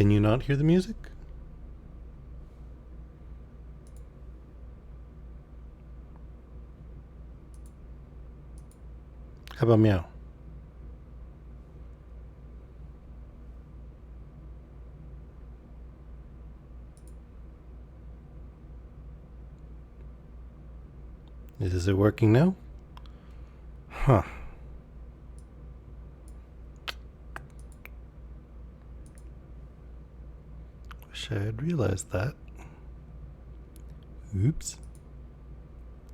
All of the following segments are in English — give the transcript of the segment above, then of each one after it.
Can you not hear the music? How about meow? Is it working now? Huh. Wish I had realized that. Oops.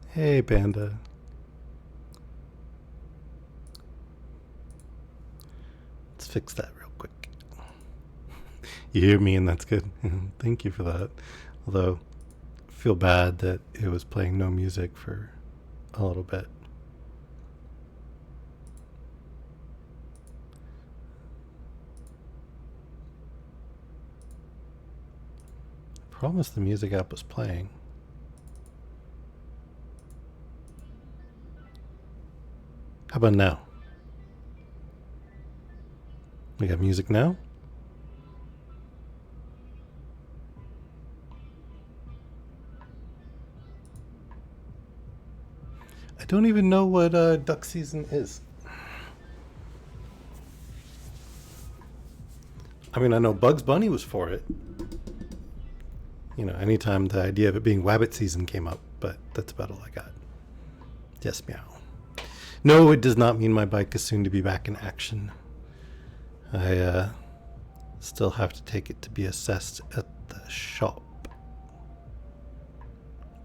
Hey, Panda. Let's fix that real quick. You hear me, and that's good. Thank you for that. Although, I feel bad that it was playing no music for a little bit. I promised the music app was playing. How about now? We got music now? I don't even know what duck season is. I mean, I know Bugs Bunny was for it. You know, anytime the idea of it being Wabbit season came up, but that's about all I got. Yes, meow. No, it does not mean my bike is soon to be back in action. I still have to take it to be assessed at the shop.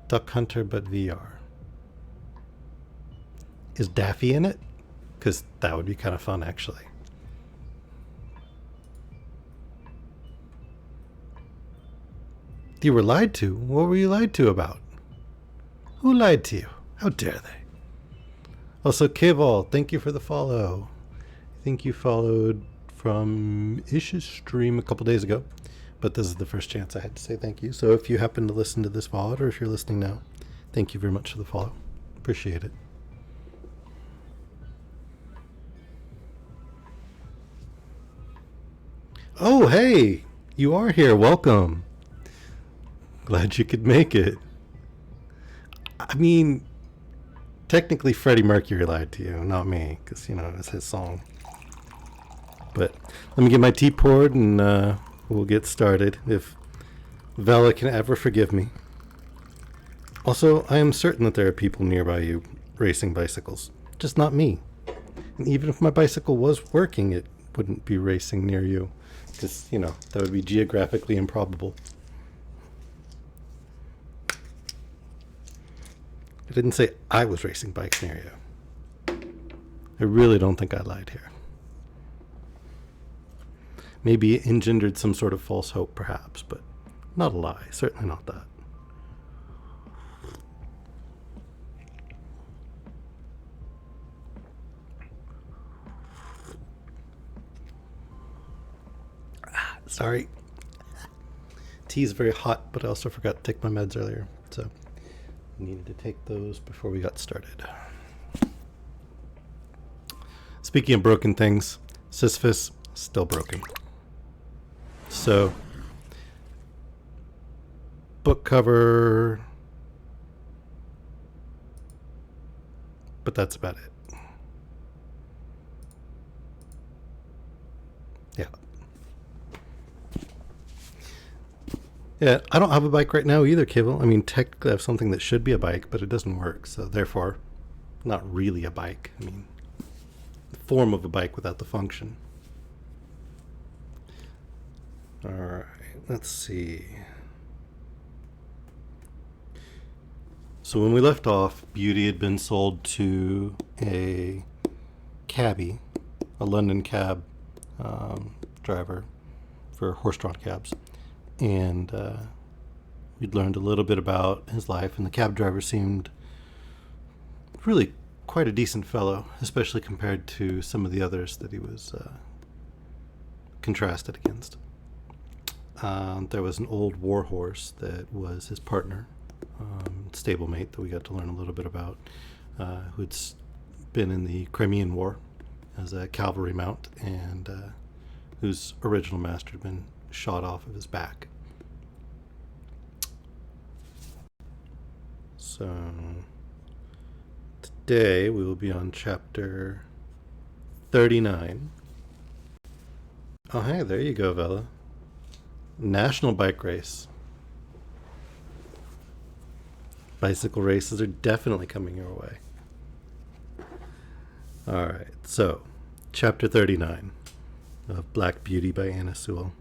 Duck Hunter, but VR. Is Daffy in it? Because that would be kind of fun, actually. You were lied to? What were you lied to about? Who lied to you? How dare they? Also, Kivol, thank you for the follow. I think you followed from Ish's stream a couple days ago, but this is the first chance I had to say thank you. So if you happen to listen to this VOD, or if you're listening now, thank you very much for the follow. Appreciate it. Oh, hey, you are here. Welcome. Glad you could make it. I mean, technically Freddie Mercury lied to you, not me, because, you know, it was his song. But let me get my tea poured, and we'll get started, if Vela can ever forgive me. Also, I am certain that there are people nearby you racing bicycles, just not me. And even if my bicycle was working, it wouldn't be racing near you, because, you know, that would be geographically improbable. I didn't say I was racing bikes near you. I really don't think I lied here. Maybe it engendered some sort of false hope, perhaps, but not a lie. Certainly not that. Sorry. Tea is very hot, but I also forgot to take my meds earlier, so needed to take those before we got started. Speaking of broken things, Sisyphus still broken. So, book cover, but that's about it. Yeah. Yeah, I don't have a bike right now either, Kibble. I mean, technically I have something that should be a bike, but it doesn't work, so therefore, not really a bike. I mean, the form of a bike without the function. Alright, let's see. So when we left off, Beauty had been sold to a cabbie, a London cab driver for horse-drawn cabs. And we'd learned a little bit about his life, and the cab driver seemed really quite a decent fellow, especially compared to some of the others that he was contrasted against. There was an old war horse that was his partner, stablemate, that we got to learn a little bit about, who'd been in the Crimean War as a cavalry mount, and whose original master had been shot off of his back. So today we will be on chapter 39. Oh, hey, there you go, Vela. National Bike Race. Bicycle races are definitely coming your way. Alright, so chapter 39 of Black Beauty by Anna Sewell.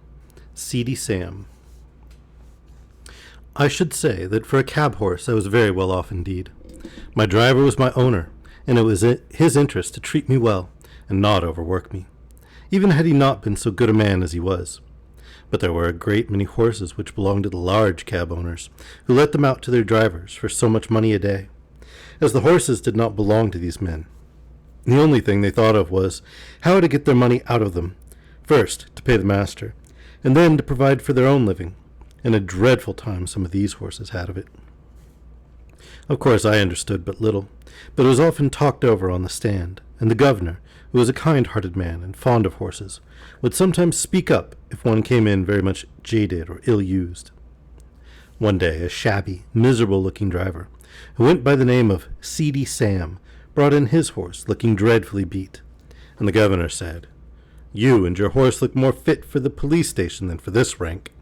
Seedy Sam. I should say that for a cab horse I was very well off indeed. My driver was my owner, and it was his interest to treat me well and not overwork me, even had he not been so good a man as he was. But there were a great many horses which belonged to the large cab owners, who let them out to their drivers for so much money a day. As the horses did not belong to these men, the only thing they thought of was how to get their money out of them, first to pay the master, and then to provide for their own living, and a dreadful time some of these horses had of it. Of course I understood but little, but it was often talked over on the stand, and the governor, who was a kind-hearted man and fond of horses, would sometimes speak up if one came in very much jaded or ill-used. One day a shabby, miserable-looking driver, who went by the name of Seedy Sam, brought in his horse looking dreadfully beat, and the governor said, "You and your horse look more fit for the police station than for this rank."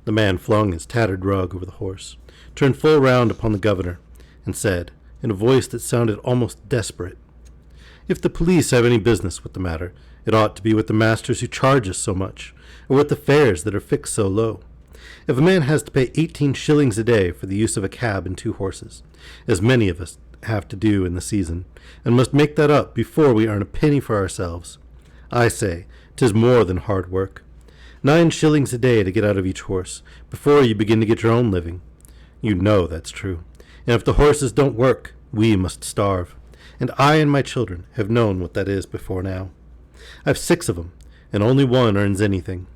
The man flung his tattered rug over the horse, turned full round upon the governor, and said, in a voice that sounded almost desperate, "If the police have any business with the matter, it ought to be with the masters who charge us so much, or with the fares that are fixed so low. If a man has to pay 18 shillings a day for the use of a cab and 2 horses, as many of us have to do in the season, and must make that up before we earn a penny for ourselves, I say 'tis more than hard work. 9 shillings a day to get out of each horse, before you begin to get your own living. You know that's true, and if the horses don't work, we must starve, and I and my children have known what that is before now. I've 6 of 'em, and only one earns anything.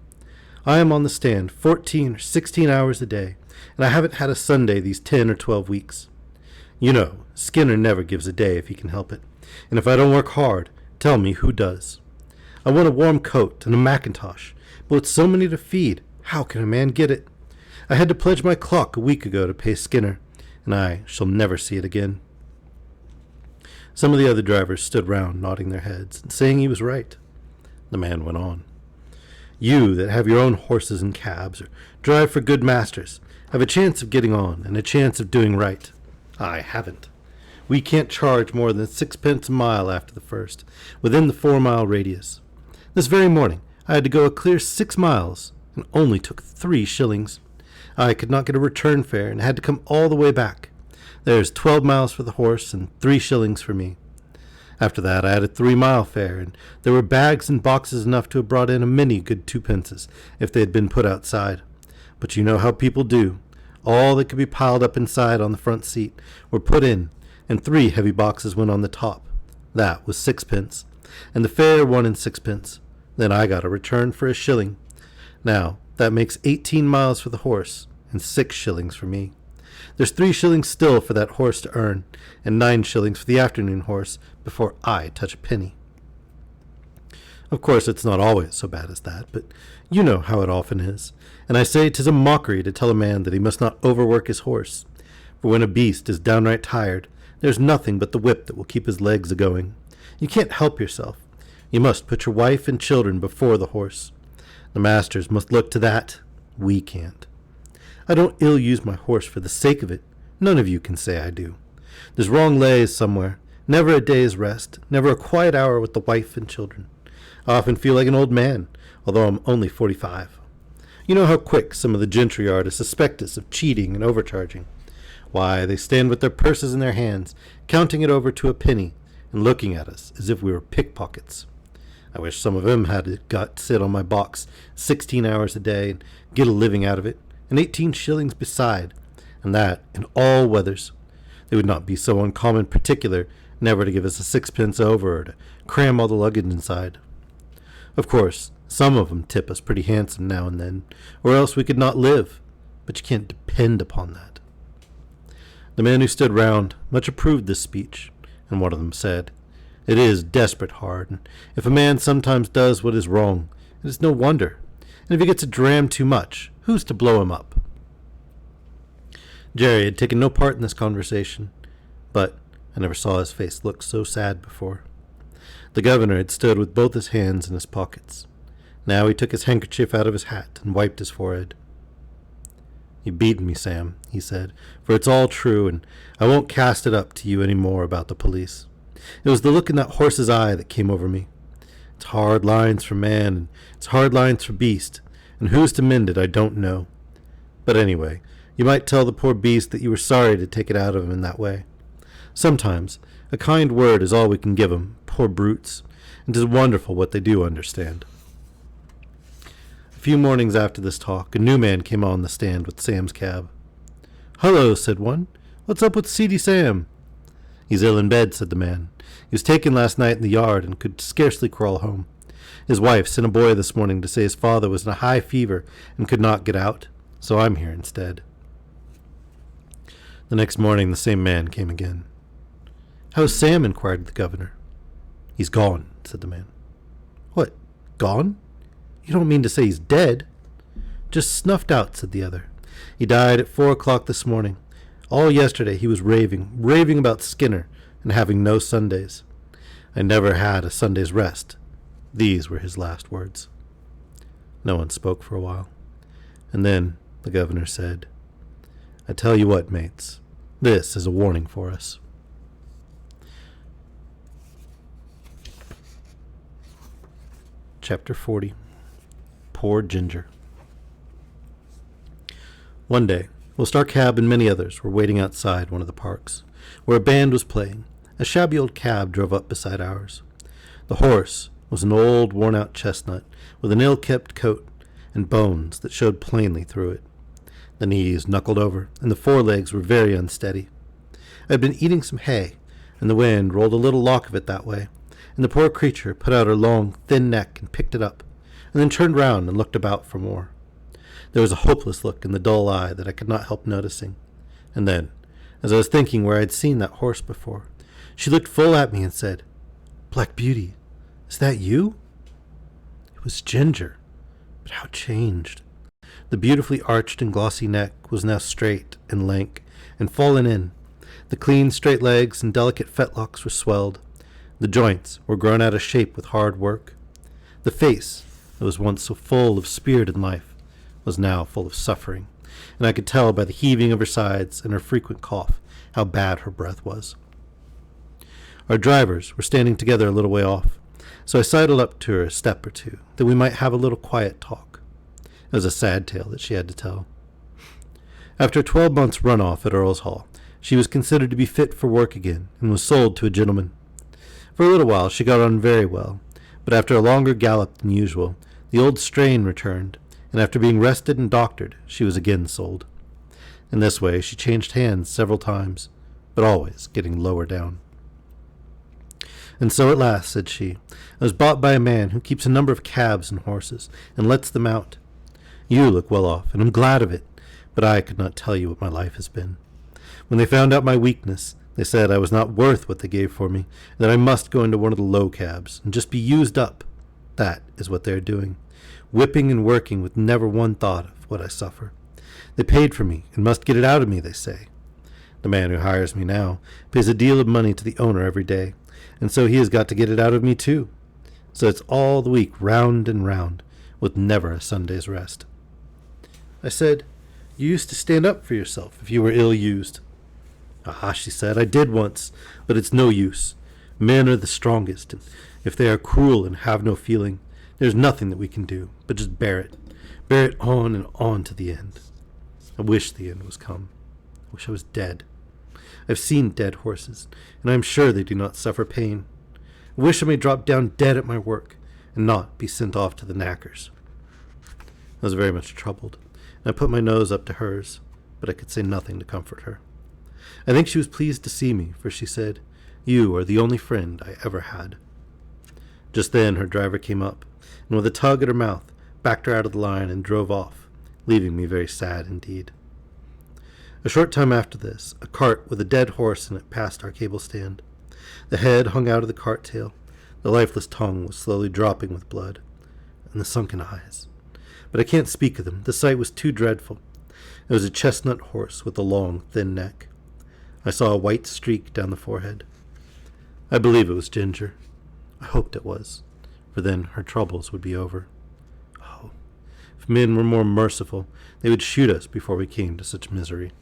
I am on the stand 14 or 16 hours a day, and I haven't had a Sunday these 10 or 12 weeks. You know, Skinner never gives a day if he can help it, and if I don't work hard, tell me who does. I want a warm coat and a mackintosh, but with so many to feed, how can a man get it? I had to pledge my clock a week ago to pay Skinner, and I shall never see it again." Some of the other drivers stood round, nodding their heads, and saying he was right. The man went on. "You that have your own horses and cabs, or drive for good masters, have a chance of getting on, and a chance of doing right. I haven't. We can't charge more than 6 pence a mile after the first, within the 4-mile radius. This very morning I had to go a clear 6 miles, and only took 3 shillings. I could not get a return fare, and had to come all the way back. There's 12 miles for the horse, and 3 shillings for me. After that I had a 3-mile fare, and there were bags and boxes enough to have brought in a many good 2 pences, if they had been put outside. But you know how people do. All that could be piled up inside on the front seat were put in, and 3 heavy boxes went on the top. That was 6 pence, and the fare 1 and 6 pence. Then I got a return for 1 shilling. Now, that makes 18 miles for the horse, and 6 shillings for me. There's 3 shillings still for that horse to earn, and 9 shillings for the afternoon horse, before I touch a penny. Of course, it's not always so bad as that, but you know how it often is, and I say 'tis a mockery to tell a man that he must not overwork his horse, for when a beast is downright tired, there's nothing but the whip that will keep his legs a-going. You can't help yourself. You must put your wife and children before the horse. The masters must look to that. We can't. I don't ill-use my horse for the sake of it. None of you can say I do. There's wrong lays somewhere. Never a day's rest. Never a quiet hour with the wife and children. I often feel like an old man, although I'm only 45. You know how quick some of the gentry are to suspect us of cheating and overcharging. Why, they stand with their purses in their hands, counting it over to a penny, and looking at us as if we were pickpockets. I wish some of them had got to sit on my box 16 hours a day and get a living out of it, and 18 shillings beside, and that in all weathers. They would not be so uncommon particular never to give us a 6 pence over, or to cram all the luggage inside. Of course, some of them tip us pretty handsome now and then, or else we could not live, but you can't depend upon that." The men who stood round much approved this speech, and one of them said, "It is desperate hard, and if a man sometimes does what is wrong, it is no wonder. And if he gets a dram too much, who's to blow him up? Jerry had taken no part in this conversation, but I never saw his face look so sad before. The governor had stood with both his hands in his pockets. Now he took his handkerchief out of his hat and wiped his forehead. "You've beaten me, Sam," he said, "for it's all true, and I won't cast it up to you any more about the police. It was the look in that horse's eye that came over me. It's hard lines for man, and it's hard lines for beast, and who's to mend it I don't know. But anyway, you might tell the poor beast that you were sorry to take it out of him in that way. Sometimes a kind word is all we can give 'em, poor brutes, and 'tis wonderful what they do understand." A few mornings after this talk, a new man came on the stand with Sam's cab. "Hullo," said one. "What's up with Seedy Sam?" "He's ill in bed," said the man. "He was taken last night in the yard and could scarcely crawl home. His wife sent a boy this morning to say his father was in a high fever and could not get out, so I'm here instead." The next morning the same man came again. "How's Sam?" inquired the governor. "He's gone," said the man. "What, gone? You don't mean to say he's dead?" "Just snuffed out," said the other. "He died at 4 o'clock this morning. All yesterday he was raving about Skinner and having no Sundays. I never had a Sunday's rest. These were his last words." No one spoke for a while, and then the governor said, "I tell you what, mates, this is a warning for us." Chapter 40. Poor Ginger. One day, whilst our cab and many others were waiting outside one of the parks, where a band was playing, a shabby old cab drove up beside ours. The horse was an old, worn-out chestnut with an ill-kept coat and bones that showed plainly through it. The knees knuckled over, and the forelegs were very unsteady. I had been eating some hay, and the wind rolled a little lock of it that way, and the poor creature put out her long, thin neck and picked it up, and then turned round and looked about for more. There was a hopeless look in the dull eye that I could not help noticing. And then, as I was thinking where I had seen that horse before, she looked full at me and said, "Black Beauty, is that you?" It was Ginger, but how changed. The beautifully arched and glossy neck was now straight and lank and fallen in. The clean, straight legs and delicate fetlocks were swelled. The joints were grown out of shape with hard work. The face, that was once so full of spirit and life, was now full of suffering, and I could tell by the heaving of her sides and her frequent cough how bad her breath was. Our drivers were standing together a little way off, so I sidled up to her a step or two, that we might have a little quiet talk. It was a sad tale that she had to tell. After a 12 months' run-off at Earl's Hall, she was considered to be fit for work again, and was sold to a gentleman. For a little while she got on very well, but after a longer gallop than usual, the old strain returned, and after being rested and doctored, she was again sold. In this way she changed hands several times, but always getting lower down. "And so at last," said she, "I was bought by a man who keeps a number of cabs and horses, and lets them out. You look well off, and I'm glad of it, but I could not tell you what my life has been. When they found out my weakness, they said I was not worth what they gave for me, and that I must go into one of the low cabs, and just be used up. That is what they are doing, whipping and working with never one thought of what I suffer. They paid for me, and must get it out of me, they say. The man who hires me now pays a deal of money to the owner every day, and so he has got to get it out of me too. So it's all the week round and round, with never a Sunday's rest." I said, "You used to stand up for yourself if you were ill-used." "Ah," she said, "I did once, but it's no use. Men are the strongest, and if they are cruel and have no feeling, there's nothing that we can do but just bear it on and on to the end. I wish the end was come. I wish I was dead. I've seen dead horses, and I am sure they do not suffer pain. I wish I may drop down dead at my work, and not be sent off to the knackers." I was very much troubled, and I put my nose up to hers, but I could say nothing to comfort her. I think she was pleased to see me, for she said, "You are the only friend I ever had." Just then her driver came up, and with a tug at her mouth, backed her out of the line and drove off, leaving me very sad indeed. A short time after this, a cart with a dead horse in it passed our cable stand. The head hung out of the cart tail, the lifeless tongue was slowly dropping with blood, and the sunken eyes. but I can't speak of them. The sight was too dreadful. It was a chestnut horse with a long, thin neck. I saw a white streak down the forehead. I believe it was Ginger. I hoped it was, for then her troubles would be over. Oh, if men were more merciful, they would shoot us before we came to such misery.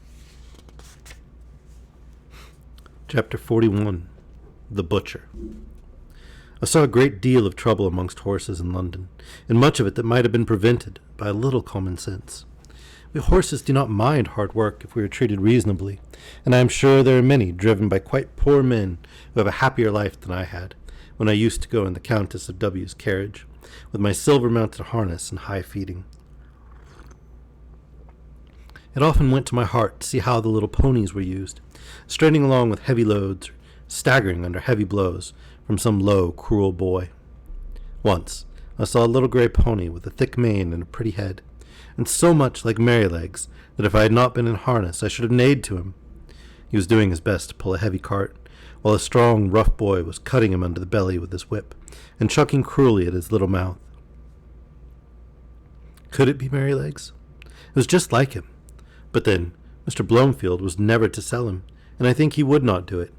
Chapter 41. The Butcher. I saw a great deal of trouble amongst horses in London, and much of it that might have been prevented by a little common sense. We horses do not mind hard work if we are treated reasonably, and I am sure there are many driven by quite poor men who have a happier life than I had, when I used to go in the Countess of W.'s carriage, with my silver-mounted harness and high feeding. It often went to my heart to see how the little ponies were used, straining along with heavy loads, or staggering under heavy blows from some low, cruel boy. Once I saw a little gray pony with a thick mane and a pretty head, and so much like Merrylegs that if I had not been in harness I should have neighed to him. He was doing his best to pull a heavy cart, while a strong, rough boy was cutting him under the belly with his whip, and chucking cruelly at his little mouth. Could it be Merrylegs? It was just like him. But then, Mr. Blomefield was never to sell him, and I think he would not do it.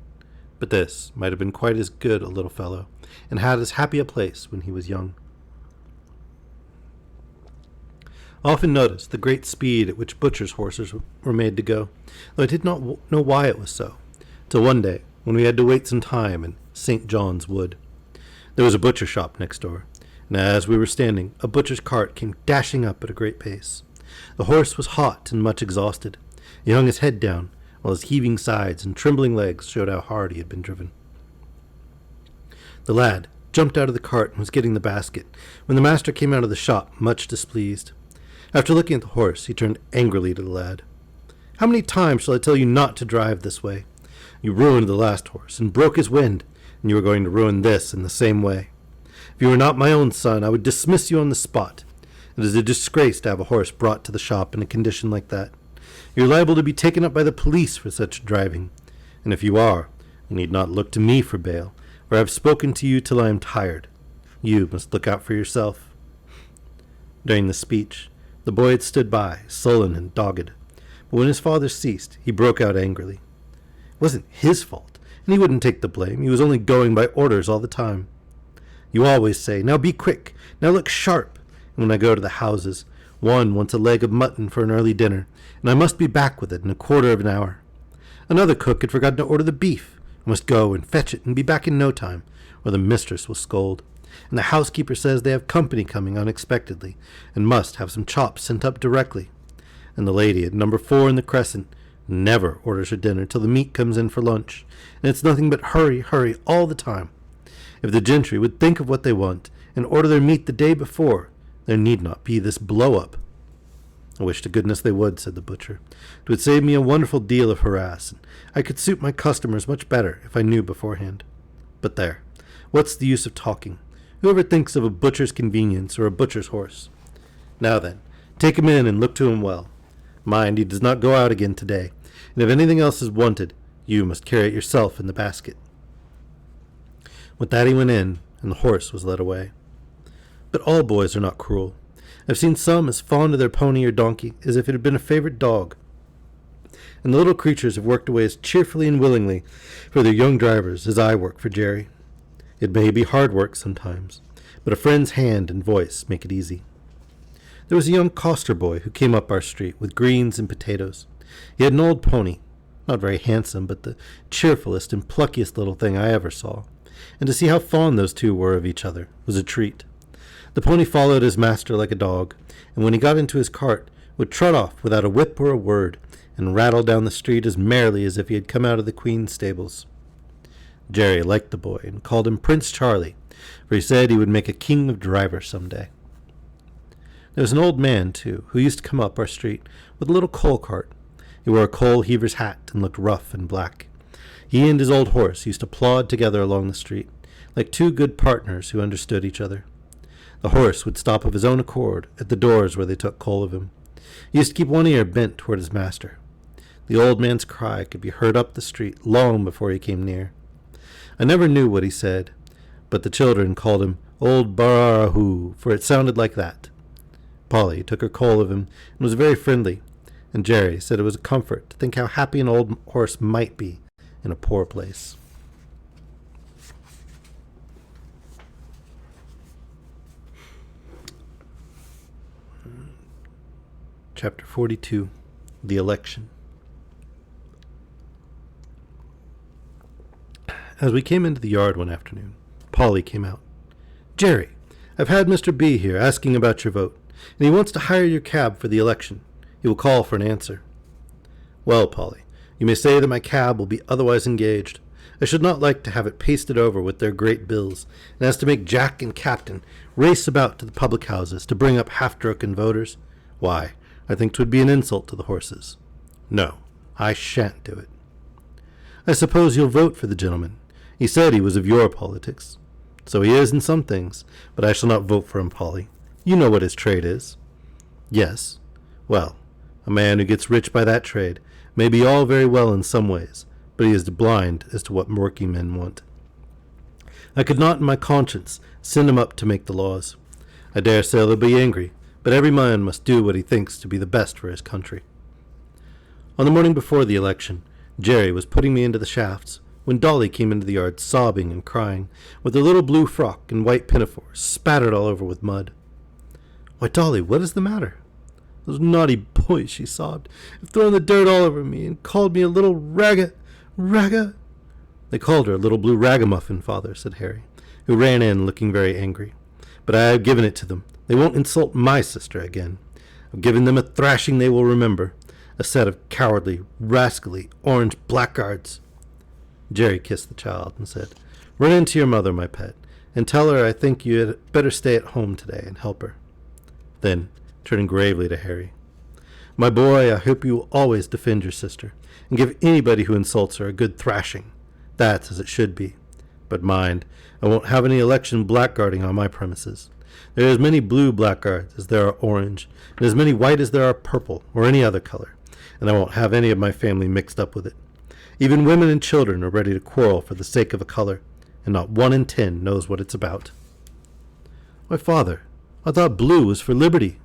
But this might have been quite as good a little fellow, and had as happy a place when he was young. I often noticed the great speed at which butchers' horses were made to go, though I did not know why it was so, till one day, when we had to wait some time in St. John's Wood. There was a butcher shop next door, and as we were standing, a butcher's cart came dashing up at a great pace. The horse was hot and much exhausted. He hung his head down, while his heaving sides and trembling legs showed how hard he had been driven. The lad jumped out of the cart and was getting the basket, when the master came out of the shop, much displeased. After looking at the horse, he turned angrily to the lad. "How many times shall I tell you not to drive this way? You ruined the last horse, and broke his wind, and you are going to ruin this in the same way. If you were not my own son, I would dismiss you on the spot. It is a disgrace to have a horse brought to the shop in a condition like that. You are liable to be taken up by the police for such driving, and if you are, you need not look to me for bail, for I have spoken to you till I am tired. You must look out for yourself." During the speech, the boy had stood by, sullen and dogged, but when his father ceased, he broke out angrily. It wasn't his fault, and he wouldn't take the blame. He was only going by orders all the time. "You always say, 'Now be quick, now look sharp,' and when I go to the houses, one wants a leg of mutton for an early dinner, and I must be back with it in a quarter of an hour. Another cook had forgotten to order the beef. I must go and fetch it and be back in no time, or the mistress will scold. And the housekeeper says they have company coming unexpectedly, and must have some chops sent up directly. And the lady at number 4 in the Crescent never orders her dinner till the meat comes in for lunch, and it's nothing but hurry, hurry all the time. If the gentry would think of what they want, and order their meat the day before, there need not be this blow-up." "I wish to goodness they would," said the butcher. "It would save me a wonderful deal of harass, and I could suit my customers much better if I knew beforehand. But there, what's the use of talking? Whoever thinks of a butcher's convenience or a butcher's horse? Now then, take him in and look to him well. Mind, he does not go out again today, and if anything else is wanted, you must carry it yourself in the basket." With that he went in, and the horse was led away. But all boys are not cruel. I've seen some as fond of their pony or donkey as if it had been a favorite dog. And the little creatures have worked away as cheerfully and willingly for their young drivers as I work for Jerry. It may be hard work sometimes, but a friend's hand and voice make it easy. There was a young coster boy who came up our street with greens and potatoes. He had an old pony, not very handsome, but the cheerfulest and pluckiest little thing I ever saw, and to see how fond those two were of each other was a treat. The pony followed his master like a dog, and when he got into his cart, would trot off without a whip or a word, and rattle down the street as merrily as if he had come out of the Queen's stables. Jerry liked the boy and called him Prince Charlie, for he said he would make a king of drivers some day. There was an old man, too, who used to come up our street with a little coal cart. He wore a coal heaver's hat and looked rough and black. He and his old horse used to plod together along the street, like two good partners who understood each other. The horse would stop of his own accord at the doors where they took coal of him. He used to keep one ear bent toward his master. The old man's cry could be heard up the street long before he came near. I never knew what he said, but the children called him Old Barahoo, for it sounded like that. Polly took her coal of him and was very friendly, and Jerry said it was a comfort to think how happy an old horse might be in a poor place. Chapter 42, The Election. As we came into the yard one afternoon, Polly came out. "Jerry, I've had Mr. B here asking about your vote, and he wants to hire your cab for the election. He will call for an answer." "Well, Polly, you may say that my cab will be otherwise engaged. I should not like to have it pasted over with their great bills, and as to make Jack and Captain race about to the public houses to bring up half-drunken voters, why, I think 'twould be an insult to the horses. No, I shan't do it." "I suppose you'll vote for the gentleman. He said he was of your politics." "So he is in some things, but I shall not vote for him, Polly. You know what his trade is." "Yes. Well, a man who gets rich by that trade may be all very well in some ways, but he is blind as to what working men want. I could not in my conscience send him up to make the laws. I dare say they'll be angry, but every man must do what he thinks to be the best for his country." On the morning before the election, Jerry was putting me into the shafts when Dolly came into the yard sobbing and crying, with her little blue frock and white pinafore spattered all over with mud. "Why, Dolly, what is the matter?" "Those naughty boys," she sobbed, "have thrown the dirt all over me and called me a little ragga. "They called her a little blue ragamuffin, father," said Harry, who ran in looking very angry. "But I have given it to them. They won't insult my sister again. I've given them a thrashing they will remember. A set of cowardly, rascally, orange blackguards." Jerry kissed the child and said, "Run in to your mother, my pet, and tell her I think you had better stay at home today and help her." Then, turning gravely to Harry, "My boy, I hope you will always defend your sister, and give anybody who insults her a good thrashing. That's as it should be. But mind, I won't have any election blackguarding on my premises. There are as many blue blackguards as there are orange, and as many white as there are purple, or any other color, and I won't have any of my family mixed up with it. Even women and children are ready to quarrel for the sake of a color, and not 1 in 10 knows what it's about." "Why, father, I thought blue was for liberty."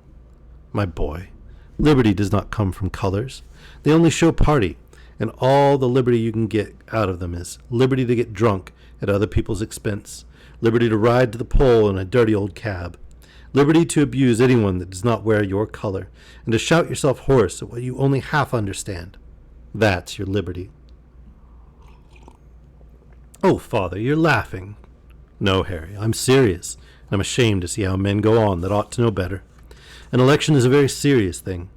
"My boy, liberty does not come from colors. They only show party, and all the liberty you can get out of them is liberty to get drunk at other people's expense, liberty to ride to the poll in a dirty old cab, liberty to abuse anyone that does not wear your color, and to shout yourself hoarse at what you only half understand. That's your liberty." "Oh, father, you're laughing." "No, Harry, I'm serious, and I'm ashamed to see how men go on that ought to know better. An election is a very serious thing.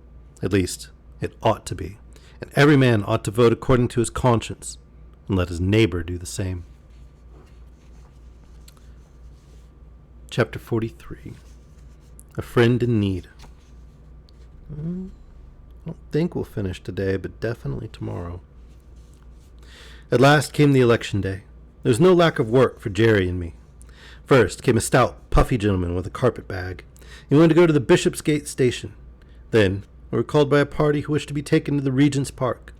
At least, it ought to be, and every man ought to vote according to his conscience, and let his neighbor do the same." Chapter 43, A Friend in Need. I don't think we'll finish today, but definitely tomorrow. At last came the election day. There was no lack of work for Jerry and me. First came a stout, puffy gentleman with a carpet bag. He wanted to go to the Bishopsgate station. Then we were called by a party who wished to be taken to the Regent's Park.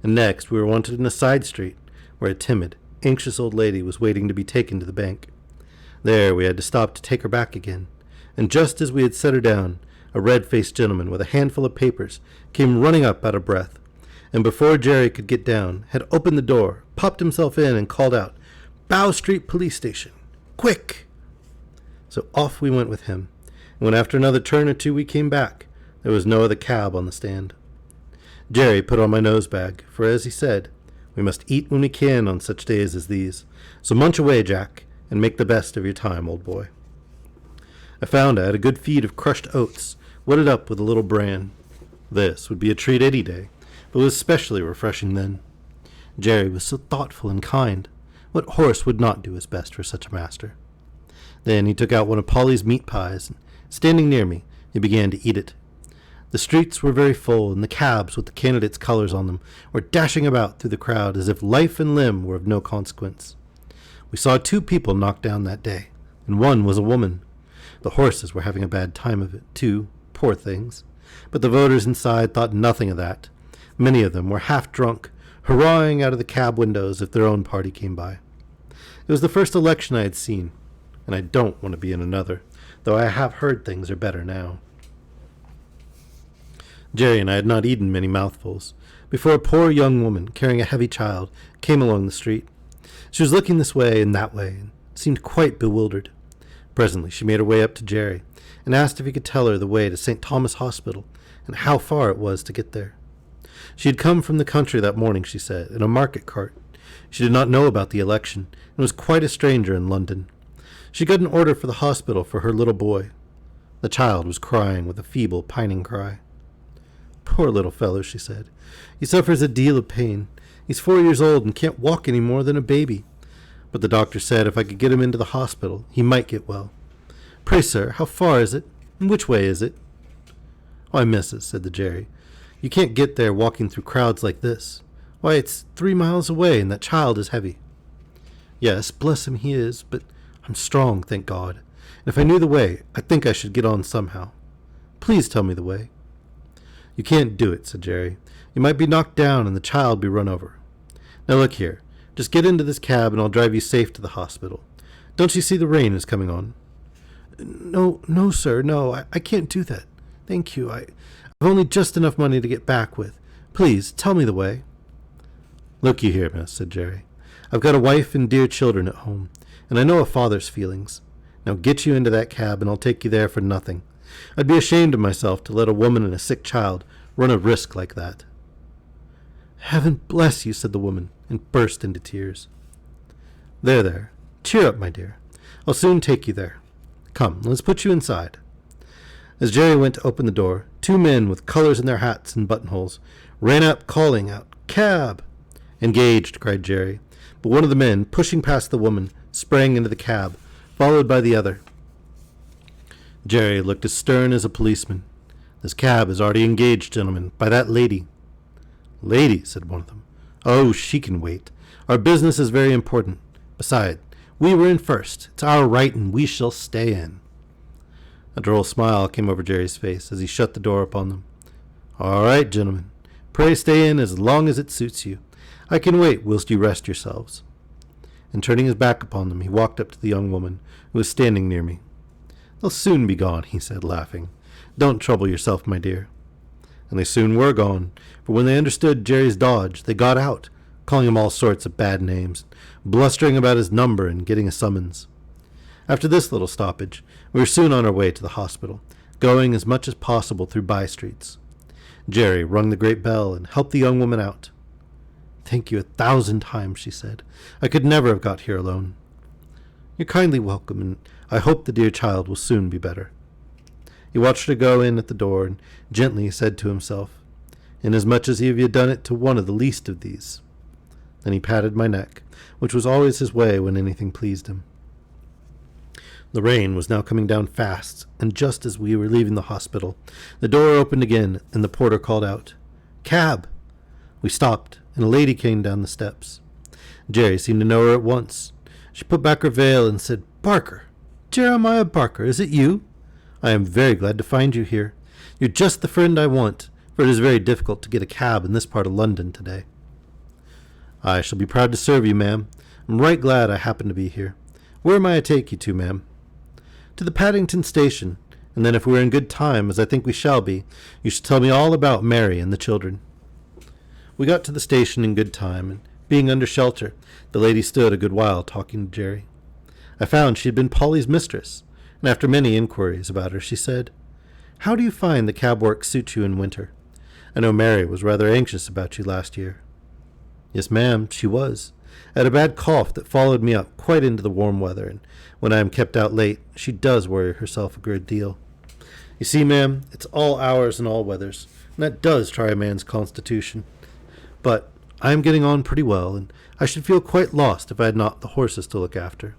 And next we were wanted in a side street, where a timid, anxious old lady was waiting to be taken to the bank. There we had to stop to take her back again, and just as we had set her down, a red-faced gentleman with a handful of papers came running up out of breath, and before Jerry could get down, had opened the door, popped himself in, and called out, "Bow Street Police Station! Quick!" So off we went with him, and when after another turn or two we came back, there was no other cab on the stand. Jerry put on my nose bag, for as he said, we must eat when we can on such days as these, so munch away, Jack, and make the best of your time, old boy. I found I had a good feed of crushed oats, wetted up with a little bran. This would be a treat any day, but was especially refreshing then. Jerry was so thoughtful and kind. What horse would not do his best for such a master? Then he took out one of Polly's meat pies, and, standing near me, he began to eat it. The streets were very full, and the cabs with the candidates' colors on them were dashing about through the crowd as if life and limb were of no consequence. We saw 2 people knocked down that day, and one was a woman. The horses were having a bad time of it, too, poor things. But the voters inside thought nothing of that. Many of them were half drunk, hurrahing out of the cab windows if their own party came by. It was the first election I had seen, and I don't want to be in another, though I have heard things are better now. Jerry and I had not eaten many mouthfuls before a poor young woman carrying a heavy child came along the street. She was looking this way and that way and seemed quite bewildered. Presently she made her way up to Jerry and asked if he could tell her the way to St. Thomas Hospital and how far it was to get there. She had come from the country that morning, she said, in a market cart. She did not know about the election and was quite a stranger in London. She got an order for the hospital for her little boy. The child was crying with a feeble, pining cry. Poor little fellow, she said. He suffers a deal of pain. He's 4 years old and can't walk any more than a baby. But the doctor said if I could get him into the hospital, he might get well. Pray, sir, how far is it? And which way is it? Why, missus, said the Jerry, you can't get there walking through crowds like this. Why, it's 3 miles away, and that child is heavy. Yes, bless him, he is, but I'm strong, thank God. And if I knew the way, I think I should get on somehow. Please tell me the way. You can't do it, said Jerry. You might be knocked down and the child be run over. Now look here, just get into this cab and I'll drive you safe to the hospital. Don't you see the rain is coming on? No, sir, no, I can't do that. Thank you, I've only just enough money to get back with. Please, tell me the way. Look you here, miss, said Jerry. I've got a wife and dear children at home, and I know a father's feelings. Now get you into that cab and I'll take you there for nothing. I'd be ashamed of myself to let a woman and a sick child run a risk like that. Heaven bless you, said the woman, and burst into tears. There, cheer up, my dear. I'll soon take you there. Come, let's put you inside. As Jerry went to open the door, 2 men with colors in their hats and buttonholes ran up calling out, Cab! Engaged, cried Jerry, but one of the men, pushing past the woman, sprang into the cab, followed by the other. Jerry looked as stern as a policeman. This cab is already engaged, gentlemen, by that lady. Lady, said one of them. Oh, she can wait. Our business is very important. Besides, we were in first. It's our right, and we shall stay in. A droll smile came over Jerry's face as he shut the door upon them. All right, gentlemen. Pray stay in as long as it suits you. I can wait whilst you rest yourselves. And turning his back upon them, he walked up to the young woman who was standing near me. They'll soon be gone, he said, laughing. Don't trouble yourself, my dear. And they soon were gone, for when they understood Jerry's dodge, they got out, calling him all sorts of bad names, blustering about his number and getting a summons. After this little stoppage, we were soon on our way to the hospital, going as much as possible through by-streets. Jerry rung the great bell and helped the young woman out. Thank you 1,000 times, she said. I could never have got here alone. You're kindly welcome, and I hope the dear child will soon be better. He watched her go in at the door and gently said to himself, Inasmuch as you have done it to one of the least of these. Then he patted my neck, which was always his way when anything pleased him. The rain was now coming down fast, and just as we were leaving the hospital, the door opened again, and the porter called out, Cab! We stopped, and a lady came down the steps. Jerry seemed to know her at once. She put back her veil and said, Barker! Jeremiah Barker, is it you? I am very glad to find you here. You're just the friend I want, for it is very difficult to get a cab in this part of London today. I shall be proud to serve you, ma'am. I'm right glad I happen to be here. Where may I take you to, ma'am? To the Paddington station, and then if we're in good time, as I think we shall be, you shall tell me all about Mary and the children. We got to the station in good time, and being under shelter, the lady stood a good while talking to Jerry. I found she had been Polly's mistress, and after many inquiries about her, she said, How do you find the cab work suits you in winter? I know Mary was rather anxious about you last year. Yes, ma'am, she was. I had a bad cough that followed me up quite into the warm weather, and when I am kept out late, she does worry herself a good deal. You see, ma'am, it's all hours and all weathers, and that does try a man's constitution. But I am getting on pretty well, and I should feel quite lost if I had not the horses to look after.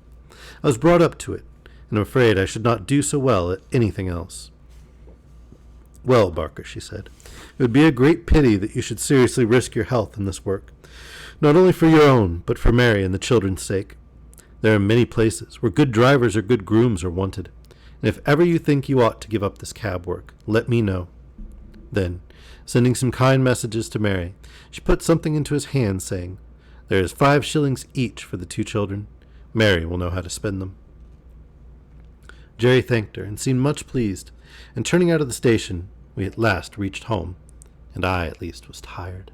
I was brought up to it, and I'm afraid I should not do so well at anything else. Well, Barker, she said, it would be a great pity that you should seriously risk your health in this work, not only for your own, but for Mary and the children's sake. There are many places where good drivers or good grooms are wanted, and if ever you think you ought to give up this cab work, let me know. Then, sending some kind messages to Mary, she put something into his hand, saying, There is 5 shillings each for the 2 children. Mary will know how to spend them. Jerry thanked her and seemed much pleased, and turning out of the station, we at last reached home, and I at least was tired.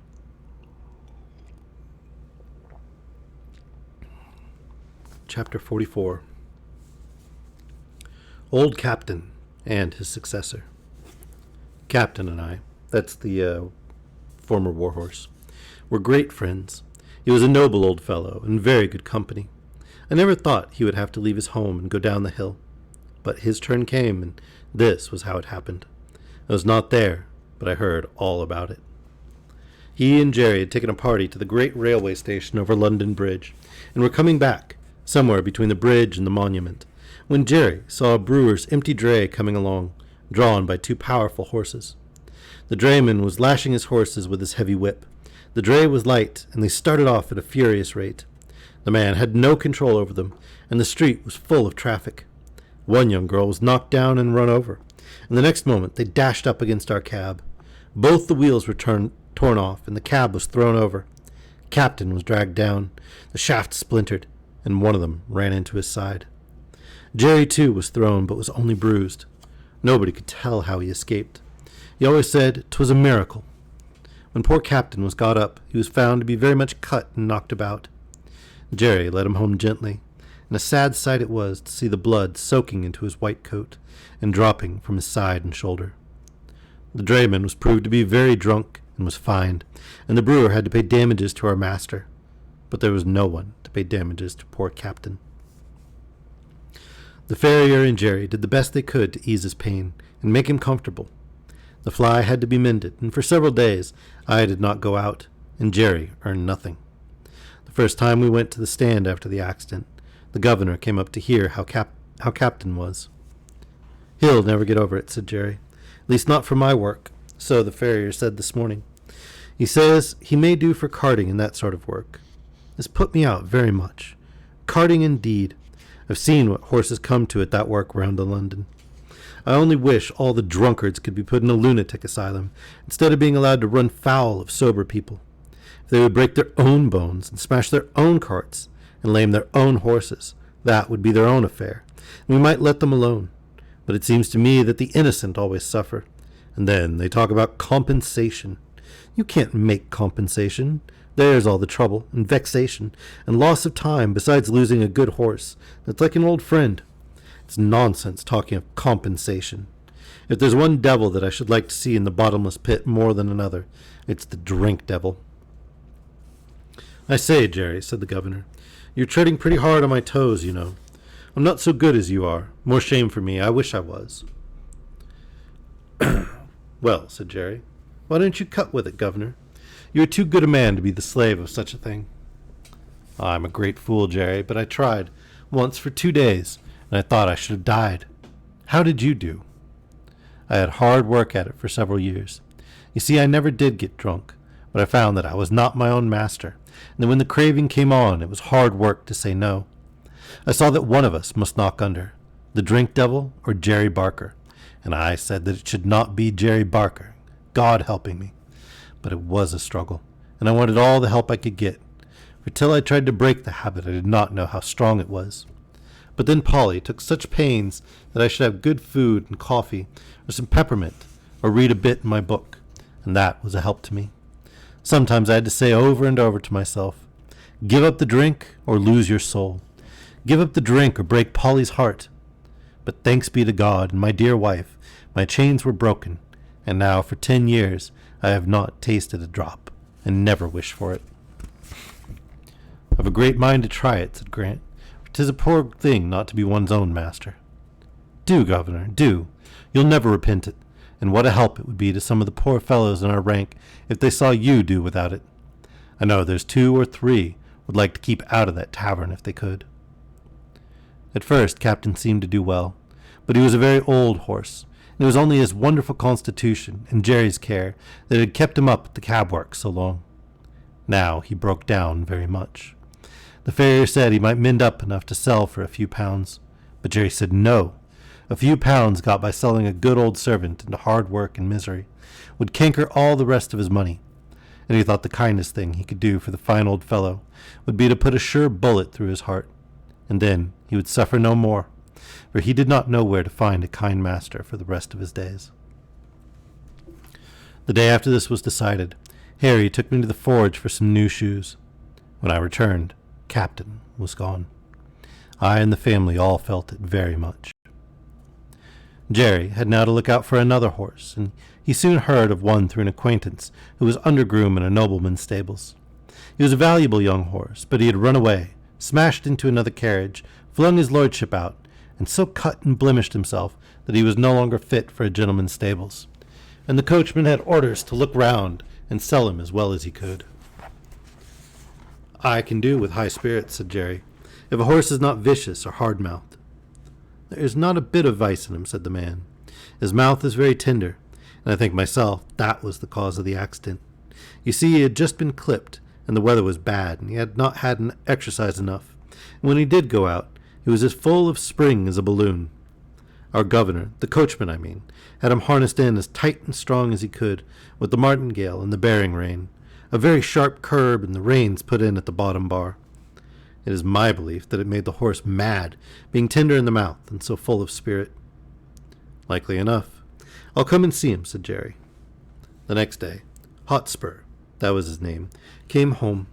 Chapter 44. Old Captain and his successor. Captain and I, that's the former warhorse, were great friends. He was a noble old fellow and very good company. I never thought he would have to leave his home and go down the hill. But his turn came, and this was how it happened. I was not there, but I heard all about it. He and Jerry had taken a party to the great railway station over London Bridge, and were coming back, somewhere between the bridge and the monument, when Jerry saw a brewer's empty dray coming along, drawn by two powerful horses. The drayman was lashing his horses with his heavy whip. The dray was light, and they started off at a furious rate. The man had no control over them, and the street was full of traffic. One young girl was knocked down and run over, and the next moment they dashed up against our cab. Both the wheels were torn off, and the cab was thrown over. Captain was dragged down, the shaft splintered, and one of them ran into his side. Jerry, too, was thrown, but was only bruised. Nobody could tell how he escaped. He always said 'twas a miracle. When poor Captain was got up, he was found to be very much cut and knocked about. Jerry led him home gently, and a sad sight it was to see the blood soaking into his white coat and dropping from his side and shoulder. The drayman was proved to be very drunk and was fined, and the brewer had to pay damages to our master, but there was no one to pay damages to poor Captain. The farrier and Jerry did the best they could to ease his pain and make him comfortable. The fly had to be mended, and for several days I did not go out, and Jerry earned nothing. The first time we went to the stand after the accident, the governor came up to hear how Captain was. "He'll never get over it," said Jerry. "At least not for my work," so the farrier said this morning. "He says he may do for carting and that sort of work. This put me out very much. Carting indeed. I've seen what horses come to at that work round in London. I only wish all the drunkards could be put in a lunatic asylum instead of being allowed to run foul of sober people. If they would break their own bones and smash their own carts and lame their own horses, that would be their own affair, and we might let them alone. But it seems to me that the innocent always suffer. And then they talk about compensation. You can't make compensation. There's all the trouble and vexation and loss of time besides losing a good horse. It's like an old friend. It's nonsense talking of compensation. If there's one devil that I should like to see in the bottomless pit more than another, it's the drink devil." "I say, Jerry," said the governor, "you're treading pretty hard on my toes, you know. I'm not so good as you are. More shame for me. I wish I was." "Well," said Jerry, "why don't you cut with it, governor? You're too good a man to be the slave of such a thing." "I'm a great fool, Jerry, but I tried once for 2 days, and I thought I should have died. How did you do?" "I had hard work at it for several years. You see, I never did get drunk, but I found that I was not my own master, and that when the craving came on, it was hard work to say no. I saw that one of us must knock under, the drink devil or Jerry Barker, and I said that it should not be Jerry Barker, God helping me. But it was a struggle, and I wanted all the help I could get, for till I tried to break the habit I did not know how strong it was. But then Polly took such pains that I should have good food and coffee, or some peppermint, or read a bit in my book, and that was a help to me. Sometimes I had to say over and over to myself, 'Give up the drink or lose your soul. Give up the drink or break Polly's heart.' But thanks be to God and my dear wife, my chains were broken, and now for 10 years I have not tasted a drop, and never wish for it." "I've a great mind to try it," said Grant, "for 'tis a poor thing not to be one's own master." "Do, governor, do. You'll never repent it, and what a help it would be to some of the poor fellows in our rank if they saw you do without it. I know there's 2 or 3 would like to keep out of that tavern if they could." At first Captain seemed to do well, but he was a very old horse, and it was only his wonderful constitution and Jerry's care that had kept him up at the cab work so long. Now he broke down very much. The farrier said he might mend up enough to sell for a few pounds, but Jerry said no. A few pounds got by selling a good old servant into hard work and misery would canker all the rest of his money, and he thought the kindest thing he could do for the fine old fellow would be to put a sure bullet through his heart, and then he would suffer no more, for he did not know where to find a kind master for the rest of his days. The day after this was decided, Harry took me to the forge for some new shoes. When I returned, Captain was gone. I and the family all felt it very much. Jerry had now to look out for another horse, and he soon heard of one through an acquaintance who was undergroom in a nobleman's stables. He was a valuable young horse, but he had run away, smashed into another carriage, flung his lordship out, and so cut and blemished himself that he was no longer fit for a gentleman's stables, and the coachman had orders to look round and sell him as well as he could. I can do with high spirits, said Jerry, if a horse is not vicious or hard-mouthed. There is not a bit of vice in him, said the man. His mouth is very tender, and I think myself that was the cause of the accident. You see, he had just been clipped, and the weather was bad, and he had not had an exercise enough. And when he did go out, he was as full of spring as a balloon. Our governor, the coachman I mean, had him harnessed in as tight and strong as he could, with the martingale and the bearing rein, a very sharp curb and the reins put in at the bottom bar. It is my belief that it made the horse mad, being tender in the mouth and so full of spirit. Likely enough. I'll come and see him, said Jerry. The next day, Hotspur, that was his name, came home.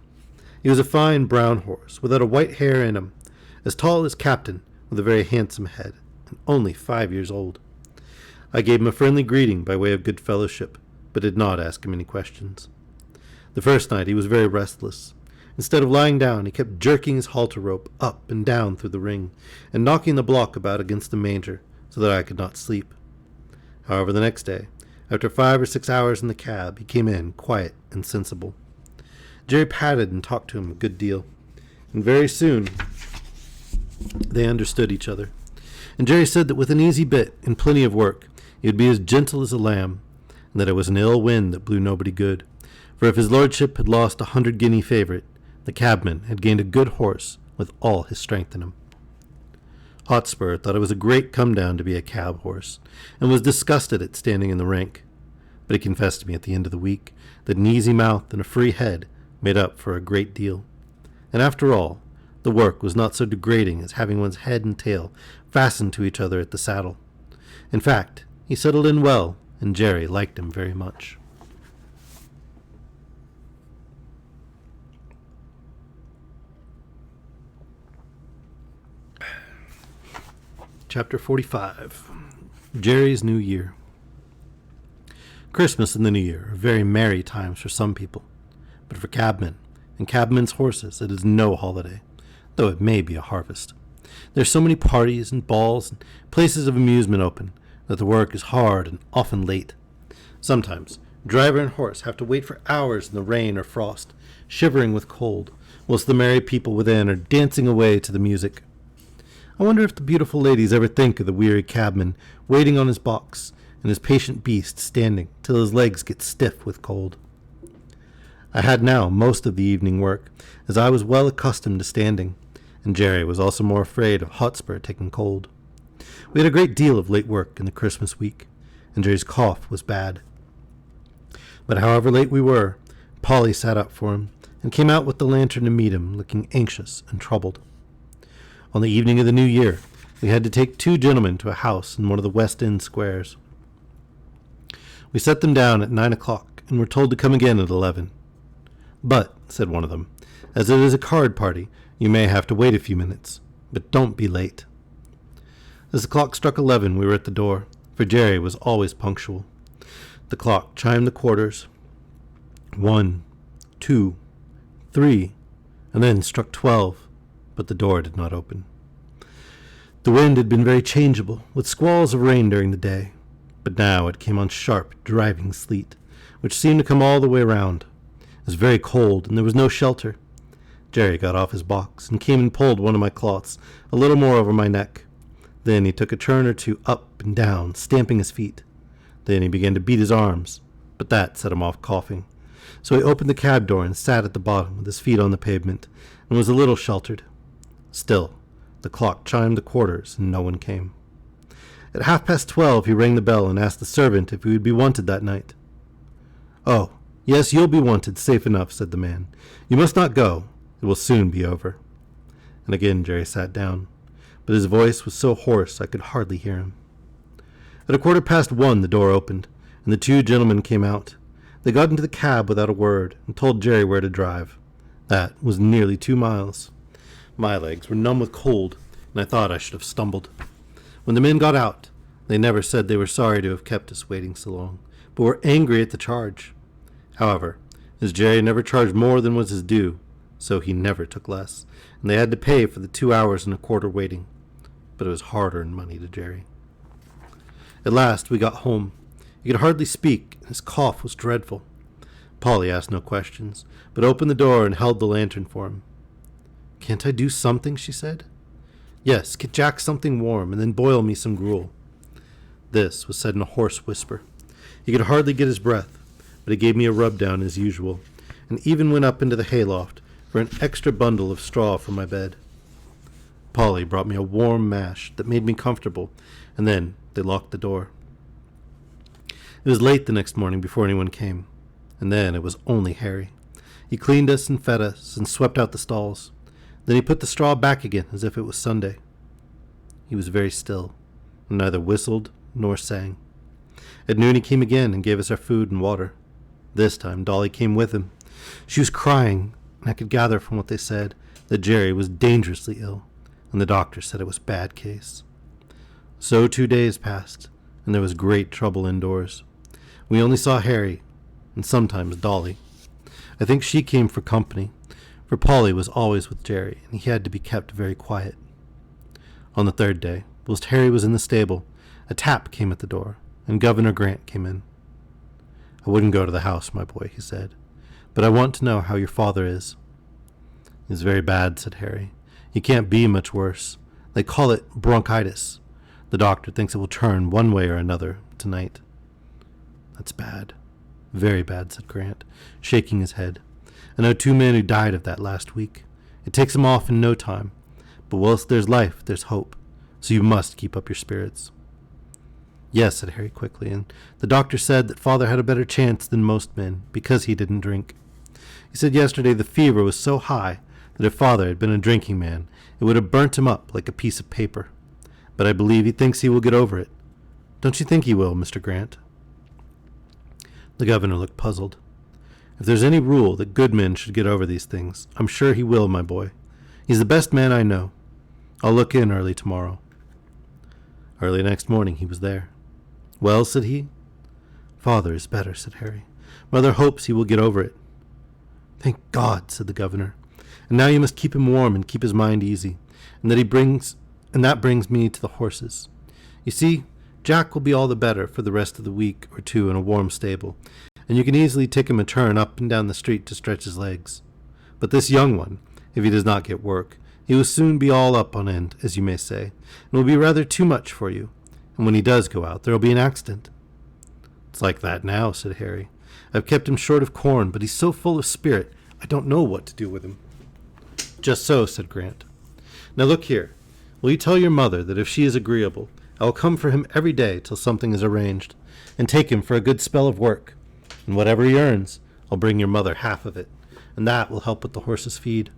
He was a fine brown horse, without a white hair in him, as tall as Captain, with a very handsome head, and only 5 years old. I gave him a friendly greeting by way of good fellowship, but did not ask him any questions. The first night he was very restless. Instead of lying down, he kept jerking his halter rope up and down through the ring, and knocking the block about against the manger, so that I could not sleep. However, the next day, after 5 or 6 hours in the cab, he came in, quiet and sensible. Jerry patted and talked to him a good deal, and very soon they understood each other. And Jerry said that with an easy bit and plenty of work, he would be as gentle as a lamb, and that it was an ill wind that blew nobody good. For if his lordship had lost 100-guinea favourite, the cabman had gained a good horse with all his strength in him. Hotspur thought it was a great come-down to be a cab horse, and was disgusted at standing in the rank. But he confessed to me at the end of the week that an easy mouth and a free head made up for a great deal. And after all, the work was not so degrading as having one's head and tail fastened to each other at the saddle. In fact, he settled in well, and Jerry liked him very much. Chapter 45. Jerry's New Year. Christmas and the New Year are very merry times for some people, but for cabmen and cabmen's horses it is no holiday, though it may be a harvest. There are so many parties and balls and places of amusement open that the work is hard and often late. Sometimes driver and horse have to wait for hours in the rain or frost, shivering with cold, whilst the merry people within are dancing away to the music. I wonder if the beautiful ladies ever think of the weary cabman waiting on his box and his patient beast standing till his legs get stiff with cold. I had now most of the evening work, as I was well accustomed to standing, and Jerry was also more afraid of Hotspur taking cold. We had a great deal of late work in the Christmas week, and Jerry's cough was bad. But however late we were, Polly sat up for him, and came out with the lantern to meet him, looking anxious and troubled. On the evening of the New Year, we had to take 2 gentlemen to a house in one of the West End squares. We set them down at 9 o'clock, and were told to come again at 11. But, said one of them, as it is a card party, you may have to wait a few minutes, but don't be late. As the clock struck 11, we were at the door, for Jerry was always punctual. The clock chimed the quarters, 1, 2, 3, and then struck 12. But the door did not open. The wind had been very changeable, with squalls of rain during the day, but now it came on sharp, driving sleet, which seemed to come all the way round. It was very cold, and there was no shelter. Jerry got off his box, and came and pulled one of my cloths a little more over my neck. Then he took a turn or two up and down, stamping his feet. Then he began to beat his arms, but that set him off coughing. So he opened the cab door and sat at the bottom with his feet on the pavement, and was a little sheltered. Still, the clock chimed the quarters, and no one came. At 12:30 he rang the bell and asked the servant if he would be wanted that night. "Oh, yes, you'll be wanted, safe enough," said the man. "You must not go. It will soon be over." And again Jerry sat down, but his voice was so hoarse I could hardly hear him. At 1:15 the door opened, and the 2 gentlemen came out, They got into the cab without a word and told Jerry where to drive. That was nearly 2 miles. My legs were numb with cold, and I thought I should have stumbled. When the men got out, they never said they were sorry to have kept us waiting so long, but were angry at the charge. However, as Jerry never charged more than was his due, so he never took less, and they had to pay for the 2 hours and a quarter waiting. But it was hard-earned money to Jerry. At last we got home. He could hardly speak, and his cough was dreadful. Polly asked no questions, but opened the door and held the lantern for him. "Can't I do something?" she said. "Yes, get Jack something warm, and then boil me some gruel." This was said in a hoarse whisper. He could hardly get his breath, but he gave me a rub-down as usual, and even went up into the hayloft for an extra bundle of straw for my bed. Polly brought me a warm mash that made me comfortable, and then they locked the door. It was late the next morning before anyone came, and then it was only Harry. He cleaned us and fed us and swept out the stalls. Then he put the straw back again as if it was Sunday. He was very still, and neither whistled nor sang. At noon he came again and gave us our food and water. This time Dolly came with him. She was crying, and I could gather from what they said that Jerry was dangerously ill, and the doctor said it was a bad case. So 2 days passed, and there was great trouble indoors. We only saw Harry, and sometimes Dolly. I think she came for company, for Polly was always with Jerry, and he had to be kept very quiet. On the 3rd day, whilst Harry was in the stable, a tap came at the door, and Governor Grant came in. "I wouldn't go to the house, my boy," he said, "but I want to know how your father is." "He's very bad," said Harry. "He can't be much worse. They call it bronchitis. The doctor thinks it will turn one way or another tonight." "That's bad. Very bad," said Grant, shaking his head. "I know 2 men who died of that last week. It takes them off in no time. But whilst there's life, there's hope. So you must keep up your spirits." "Yes," said Harry quickly, "and the doctor said that father had a better chance than most men, because he didn't drink. He said yesterday the fever was so high that if father had been a drinking man, it would have burnt him up like a piece of paper. But I believe he thinks he will get over it. Don't you think he will, Mr. Grant?" The governor looked puzzled. "If there's any rule that good men should get over these things, I'm sure he will, my boy. He's the best man I know. I'll look in early tomorrow." Early next morning he was there. "Well," said he. "Father is better," said Harry. "Mother hopes he will get over it." "Thank God," said the governor. "And now you must keep him warm and keep his mind easy, and that brings me to the horses. You see, Jack will be all the better for the rest of the week or 2 in a warm stable, and you can easily take him a turn up and down the street to stretch his legs. But this young one, if he does not get work, he will soon be all up on end, as you may say, and will be rather too much for you, and when he does go out there will be an accident." "It's like that now," said Harry. "I've kept him short of corn, but he's so full of spirit, I don't know what to do with him." "Just so," said Grant. "Now look here. Will you tell your mother that if she is agreeable, I will come for him every day till something is arranged, and take him for a good spell of work, and whatever he earns, I'll bring your mother half of it, and that will help with the horses' feed.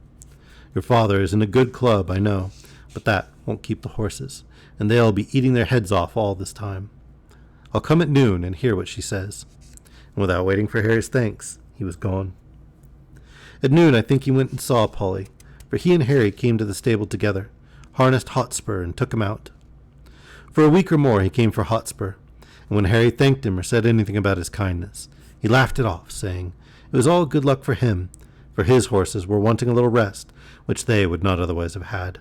Your father is in a good club, I know, but that won't keep the horses, and they'll be eating their heads off all this time. I'll come at noon and hear what she says." And without waiting for Harry's thanks, he was gone. At noon I think he went and saw Polly, for he and Harry came to the stable together, harnessed Hotspur, and took him out. For a week or more he came for Hotspur, and when Harry thanked him or said anything about his kindness, he laughed it off, saying it was all good luck for him, for his horses were wanting a little rest, which they would not otherwise have had.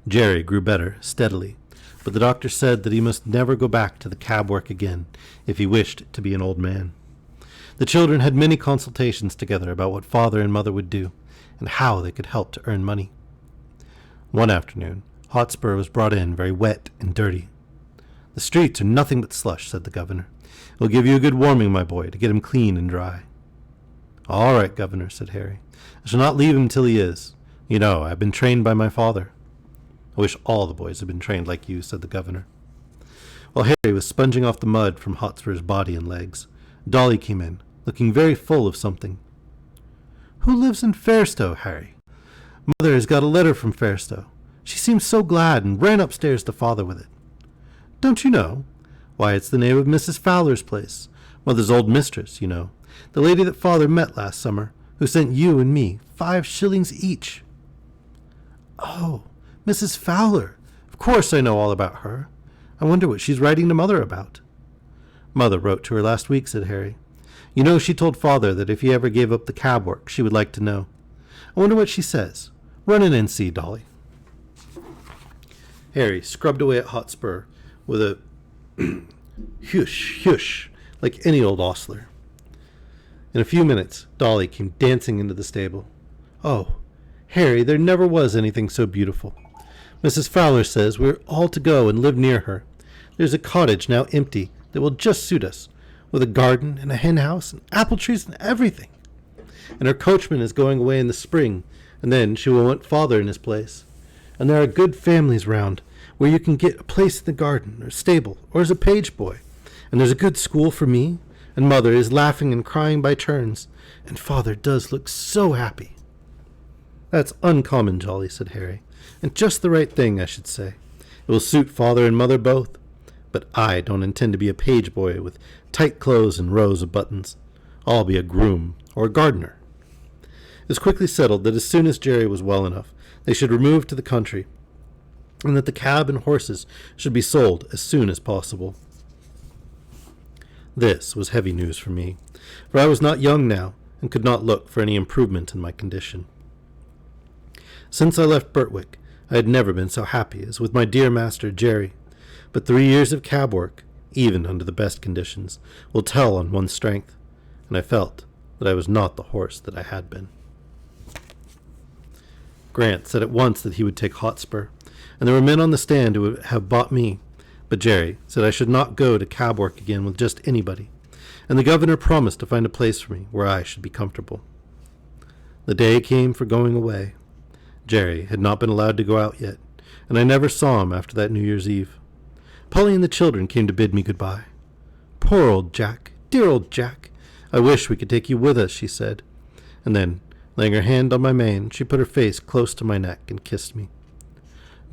Jerry grew better steadily, but the doctor said that he must never go back to the cab work again if he wished to be an old man. The children had many consultations together about what father and mother would do, and how they could help to earn money. One afternoon, Hotspur was brought in very wet and dirty. "The streets are nothing but slush," said the governor. "It will give you a good warming, my boy, to get him clean and dry." "All right, governor," said Harry. "I shall not leave him till he is. You know, I have been trained by my father." "I wish all the boys had been trained like you," said the governor. While Harry was sponging off the mud from Hotspur's body and legs, Dolly came in, looking very full of something. "Who lives in Fairstowe, Harry?" "Mother has got a letter from Fairstowe. She seemed so glad and ran upstairs to father with it." "Don't you know? Why, it's the name of Mrs. Fowler's place. Mother's old mistress, you know. The lady that Father met last summer, who sent you and me 5 shillings each." "Oh, Mrs. Fowler. Of course I know all about her. I wonder what she's writing to Mother about." "Mother wrote to her last week," said Harry. "You know, she told Father that if he ever gave up the cab work, she would like to know. I wonder what she says. Run in and see, Dolly." Harry scrubbed away at Hotspur with a hush, hush, like any old ostler. In a few minutes, Dolly came dancing into the stable. "Oh, Harry, there never was anything so beautiful. Mrs. Fowler says we're all to go and live near her. There's a cottage now empty that will just suit us, with a garden and a hen house and apple trees and everything. And her coachman is going away in the spring, and then she will want Father in his place. And there are good families round, where you can get a place in the garden or stable or as a page boy. And there's a good school for me, and Mother is laughing and crying by turns, and Father does look so happy." "That's uncommon jolly," said Harry, "and just the right thing, I should say. It will suit Father and Mother both. But I don't intend to be a page boy with tight clothes and rows of buttons. I'll be a groom or a gardener." It was quickly settled that as soon as Jerry was well enough, they should remove to the country, and that the cab and horses should be sold as soon as possible. This was heavy news for me, for I was not young now, and could not look for any improvement in my condition. Since I left Birtwick, I had never been so happy as with my dear master Jerry, but 3 years of cab work, even under the best conditions, will tell on one's strength, and I felt that I was not the horse that I had been. Grant said at once that he would take Hotspur, and there were men on the stand who would have bought me, but Jerry said I should not go to cab work again with just anybody, and the governor promised to find a place for me where I should be comfortable. The day came for going away. Jerry had not been allowed to go out yet, and I never saw him after that New Year's Eve. Polly and the children came to bid me goodbye. "Poor old Jack, dear old Jack, I wish we could take you with us," she said, and then, laying her hand on my mane, she put her face close to my neck and kissed me.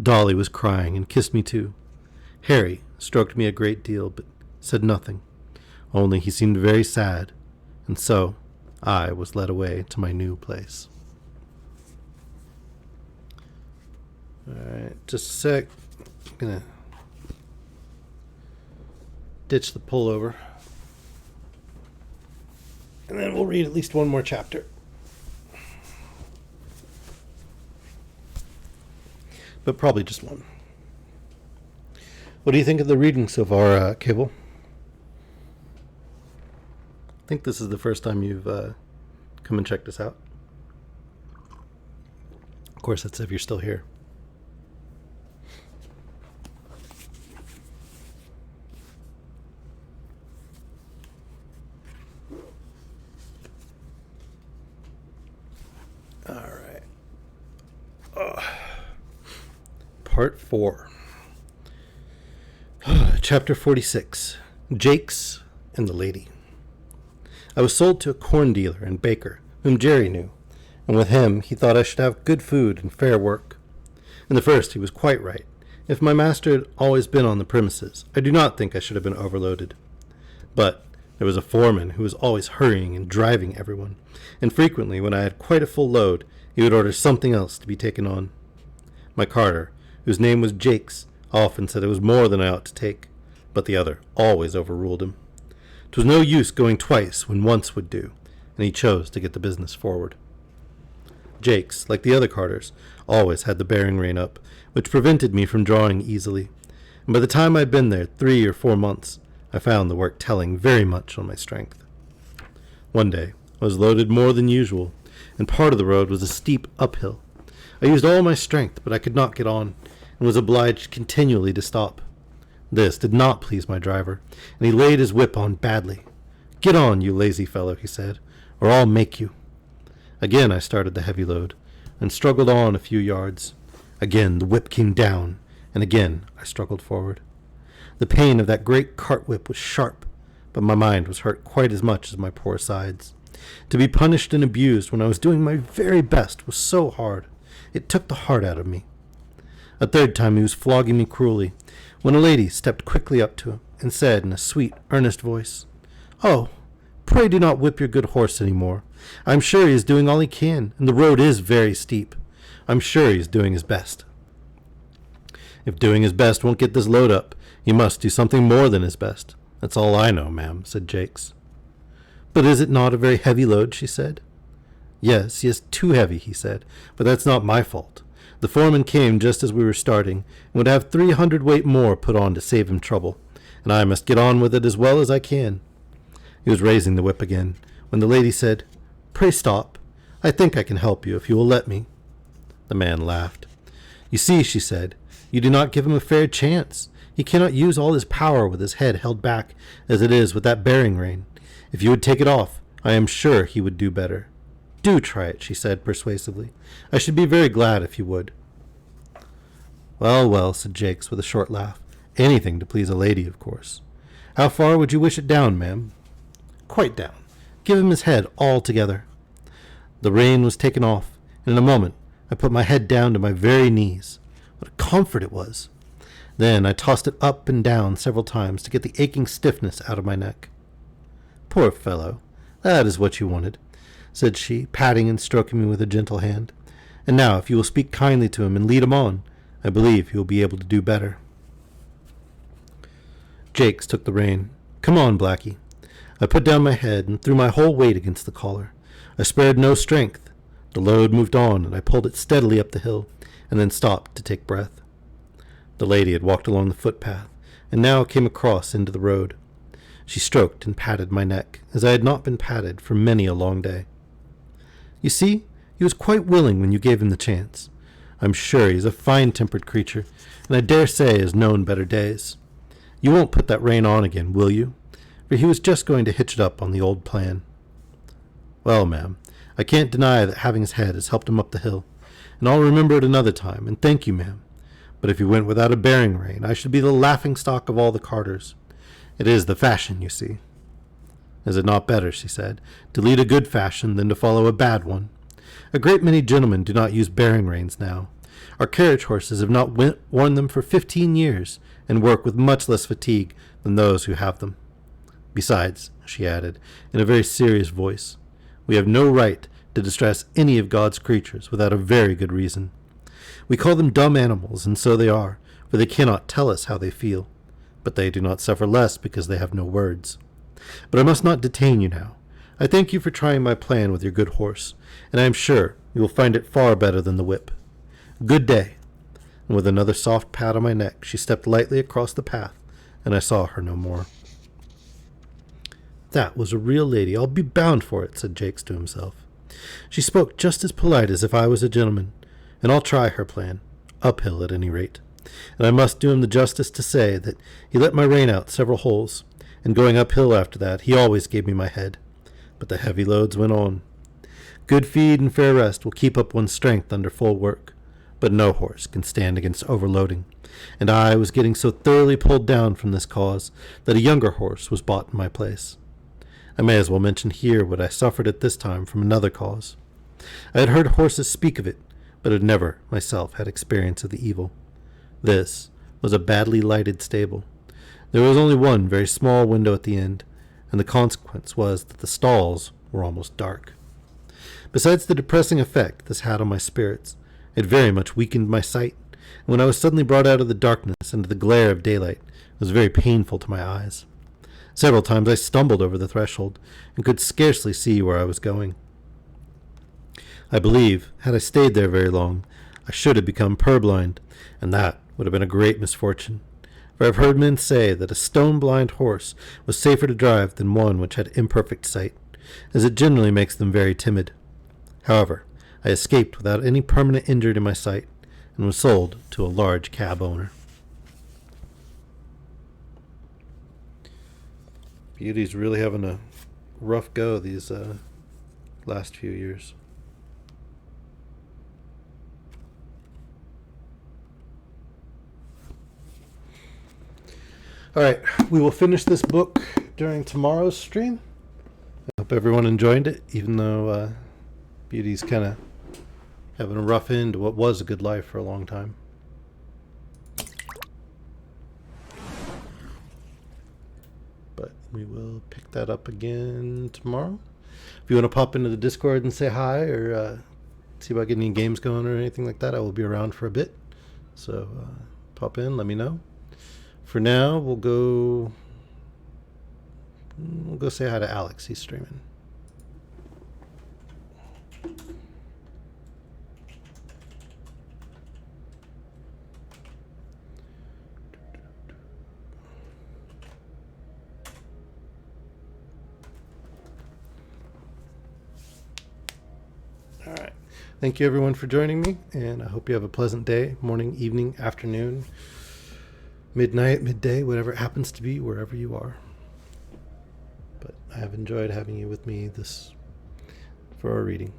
Dolly was crying and kissed me too. Harry stroked me a great deal, but said nothing, only he seemed very sad, and so I was led away to my new place. Alright, just a sec. I'm gonna ditch the pullover, and then we'll read at least one more chapter. But probably just one. What do you think of the reading so far, Cable? I think this is the first time you've come and checked us out. Of course, that's if you're still here. All right. Part 4. Chapter 46. Jakes and the Lady. I was sold to a corn dealer and baker, whom Jerry knew, and with him he thought I should have good food and fair work. In the first he was quite right. If my master had always been on the premises, I do not think I should have been overloaded. But there was a foreman who was always hurrying and driving everyone, and frequently when I had quite a full load, he would order something else to be taken on. My carter, whose name was Jakes, often said it was more than I ought to take, but the other always overruled him. 'Twas no use going twice when once would do, and he chose to get the business forward. Jakes, like the other carters, always had the bearing rein up, which prevented me from drawing easily, and by the time I had been there 3 or 4 months, I found the work telling very much on my strength. One day I was loaded more than usual, and part of the road was a steep uphill. I used all my strength, but I could not get on, and was obliged continually to stop. This did not please my driver, and he laid his whip on badly. "Get on, you lazy fellow," he said, "or I'll make you." Again I started the heavy load, and struggled on a few yards. Again the whip came down, and again I struggled forward. The pain of that great cart whip was sharp, but my mind was hurt quite as much as my poor sides. To be punished and abused when I was doing my very best was so hard. It took the heart out of me. A third time he was flogging me cruelly, when a lady stepped quickly up to him and said in a sweet, earnest voice, Oh, pray do not whip your good horse any more. I'm sure he is doing all he can, and the road is very steep. I'm sure he is doing his best. If doing his best won't get this load up, he must do something more than his best. That's all I know, ma'am, said Jakes. But is it not a very heavy load, she said. Yes, too heavy, he said, but that's not my fault. The foreman came just as we were starting, and would have 300 weight more put on to save him trouble, and I must get on with it as well as I can. He was raising the whip again, when the lady said, Pray stop. I think I can help you, if you will let me. The man laughed. You see, she said, you do not give him a fair chance. He cannot use all his power with his head held back as it is with that bearing rein. If you would take it off, I am sure he would do better. Do try it, she said persuasively. I should be very glad if you would. Well, well, said Jakes with a short laugh. Anything to please a lady, of course. How far would you wish it down, ma'am? Quite down. Give him his head altogether. The rein was taken off, and in a moment I put my head down to my very knees. What a comfort it was! Then I tossed it up and down several times to get the aching stiffness out of my neck. Poor fellow, that is what you wanted, said she, patting and stroking me with a gentle hand. And now, if you will speak kindly to him and lead him on, I believe he will be able to do better. Jakes took the rein. Come on, Blackie. I put down my head and threw my whole weight against the collar. I spared no strength. The load moved on, and I pulled it steadily up the hill, and then stopped to take breath. The lady had walked along the footpath, and now came across into the road. She stroked and patted my neck, as I had not been patted for many a long day. You see, he was quite willing when you gave him the chance. I'm sure he's a fine-tempered creature, and I dare say has known better days. You won't put that rein on again, will you? For he was just going to hitch it up on the old plan. Well, ma'am, I can't deny that having his head has helped him up the hill, and I'll remember it another time, and thank you, ma'am. But if he went without a bearing rein, I should be the laughing-stock of all the carters. It is the fashion, you see. Is it not better, she said, to lead a good fashion than to follow a bad one? A great many gentlemen do not use bearing reins now. Our carriage horses have not worn them for 15 years, and work with much less fatigue than those who have them. Besides, she added, in a very serious voice, we have no right to distress any of God's creatures without a very good reason. We call them dumb animals, and so they are, for they cannot tell us how they feel. But they do not suffer less because they have no words. But I must not detain you now. I thank you for trying my plan with your good horse, and I am sure you will find it far better than the whip. Good day. And with another soft pat on my neck, she stepped lightly across the path, and I saw her no more. That was a real lady, I'll be bound for it, said Jakes to himself. She spoke just as polite as if I was a gentleman, and I'll try her plan, uphill at any rate. And I must do him the justice to say that he let my rein out several holes, and going uphill after that, he always gave me my head. But the heavy loads went on. Good feed and fair rest will keep up one's strength under full work, but no horse can stand against overloading, and I was getting so thoroughly pulled down from this cause that a younger horse was bought in my place. I may as well mention here what I suffered at this time from another cause. I had heard horses speak of it, but had never myself had experience of the evil. This was a badly lighted stable. There was only one very small window at the end, and the consequence was that the stalls were almost dark. Besides the depressing effect this had on my spirits, it very much weakened my sight, and when I was suddenly brought out of the darkness into the glare of daylight, it was very painful to my eyes. Several times I stumbled over the threshold, and could scarcely see where I was going. I believe, had I stayed there very long, I should have become purblind, and that would have been a great misfortune. For I have heard men say that a stone-blind horse was safer to drive than one which had imperfect sight, as it generally makes them very timid. However, I escaped without any permanent injury to my sight, and was sold to a large cab owner. Beauty's really having a rough go these last few years. All right, we will finish this book during tomorrow's stream. I hope everyone enjoyed it, even though Beauty's kind of having a rough end to what was a good life for a long time. But we will pick that up again tomorrow. If you want to pop into the Discord and say hi or see about getting any games going or anything like that, I will be around for a bit. So pop in, let me know. For now, we'll go say hi to Alex. He's streaming. All right. Thank you, everyone, for joining me, and I hope you have a pleasant day, morning, evening, afternoon, midnight, midday, whatever it happens to be, wherever you are. But I have enjoyed having you with me for our reading.